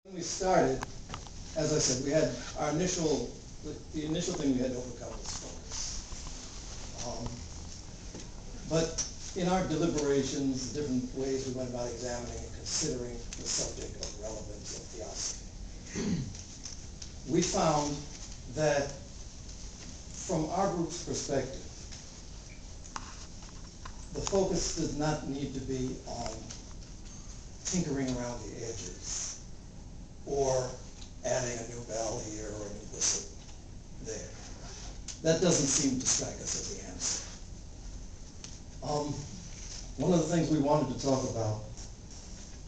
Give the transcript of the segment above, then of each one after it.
When we started, as I said, we had our initial, the initial thing we had to overcome was focus. But in our deliberations, the different ways we went about examining and considering the subject of relevance of theosophy, we found that from our group's perspective, the focus does not need to be on tinkering around the edges or adding a new bell here or a new whistle there. That doesn't seem to strike us as the answer. One of the things we wanted to talk about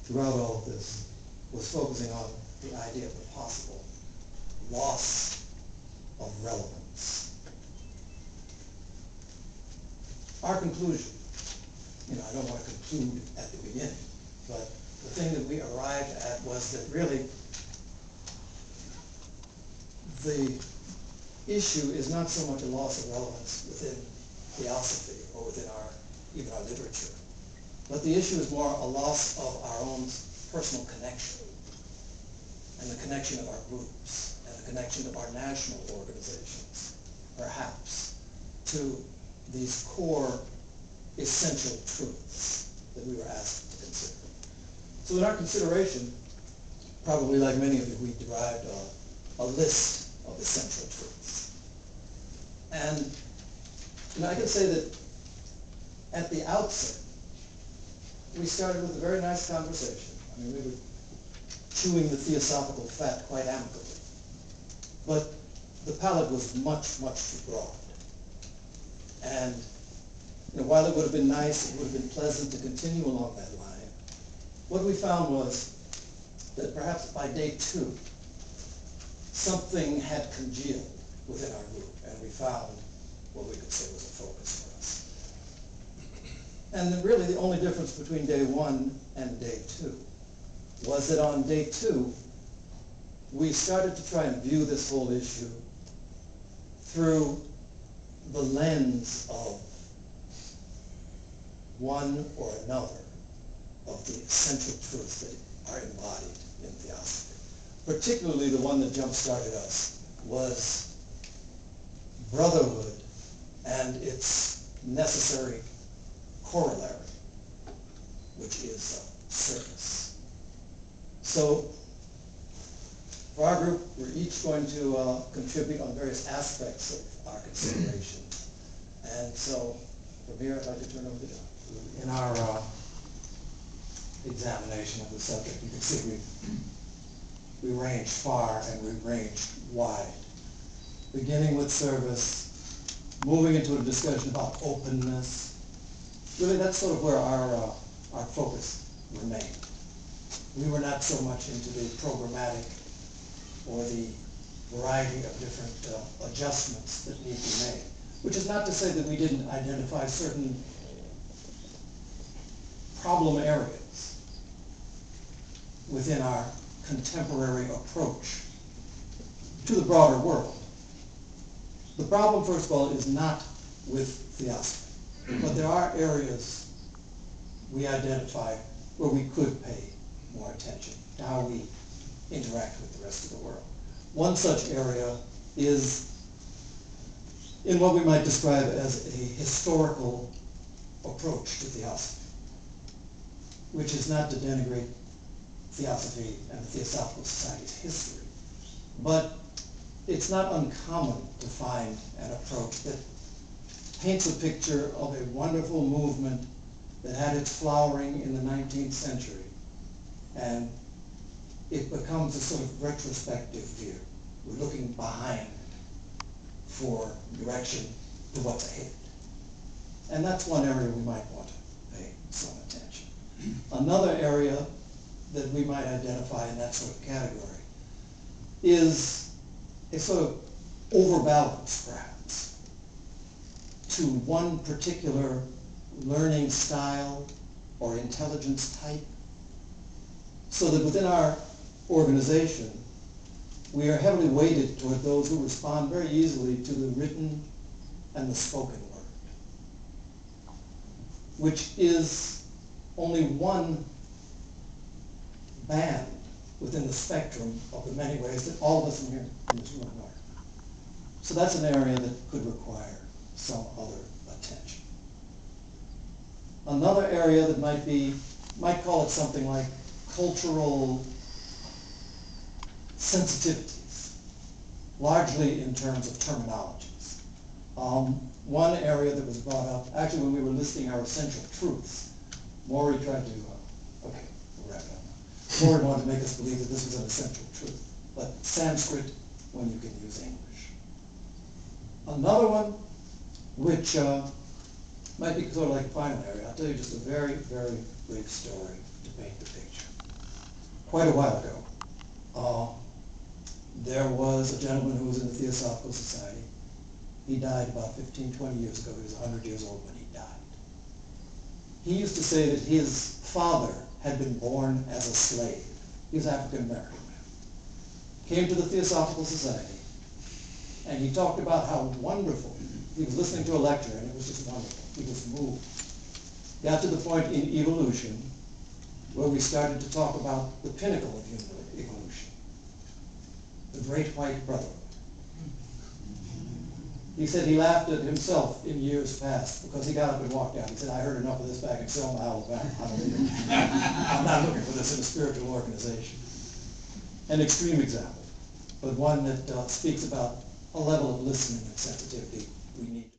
throughout all of this was focusing on the idea of the possible loss of relevance. Our conclusion, I don't want to conclude at the beginning, but the thing that we arrived at was that really the issue is not so much a loss of relevance within theosophy or within even our literature, but the issue is more a loss of our own personal connection and the connection of our groups and the connection of our national organizations, perhaps, to these core essential truths that we were asked to consider. So in our consideration, probably like many of you, we derived a list of essential truths. And I can say that at the outset, we started with a very nice conversation. We were chewing the theosophical fat quite amicably. But the palate was much, much too broad. And while it would have been nice, it would have been pleasant to continue along that line, what we found was that perhaps by day 2, something had congealed within our group, and we found what we could say was a focus for us. And really the only difference between day 1 and day 2 was that on day 2, we started to try and view this whole issue through the lens of one or another of the essential truths that are embodied in theosophy. Particularly the one that jump-started us was brotherhood and its necessary corollary, which is service. So for our group, we're each going to contribute on various aspects of our consideration. And so from here, I'd like to turn over to John. In our examination of the subject, you can see we ranged far and we ranged wide. Beginning with service, moving into a discussion about openness. Really, that's sort of where our focus remained. We were not so much into the programmatic or the variety of different adjustments that need to be made, which is not to say that we didn't identify certain problem areas within our contemporary approach to the broader world. The problem, first of all, is not with theosophy, but there are areas we identify where we could pay more attention to how we interact with the rest of the world. One such area is in what we might describe as a historical approach to theosophy, which is not to denigrate theosophy and the Theosophical Society's history, but it's not uncommon to find an approach that paints a picture of a wonderful movement that had its flowering in the 19th century, and it becomes a sort of retrospective view. We're looking behind for direction to what's ahead. And that's one area we might want to pay some attention. Another area that we might identify in that sort of category is a sort of overbalance, perhaps, to one particular learning style or intelligence type, so that within our organization, we are heavily weighted toward those who respond very easily to the written and the spoken word, which is only one band within the spectrum of the many ways that all of us in here in this room are. So that's an area that could require some other attention. Another area that might call it something like cultural sensitivities, largely in terms of terminologies. One area that was brought up, actually when we were listing our essential truths, Maury tried to, okay, we'll wrap it up now. Maury wanted to make us believe that this was an essential truth, but Sanskrit when you can use English. Another one, which might be sort of like a final area, I'll tell you just a very, very brief story to paint the picture. Quite a while ago, there was a gentleman who was in the Theosophical Society. He died about 15, 20 years ago. He was 100 years old when he died. He used to say that his father had been born as a slave. He was African American man. Came to the Theosophical Society, and he talked about how wonderful. He was listening to a lecture, and it was just wonderful. He was moved. Got to the point in evolution where we started to talk about the pinnacle of human evolution, the great white brotherhood. He said he laughed at himself in years past because he got up and walked out. He said, I heard enough of this back in Selma, Alabama. I'm not looking for this in a spiritual organization. An extreme example, but one that speaks about a level of listening and sensitivity we need.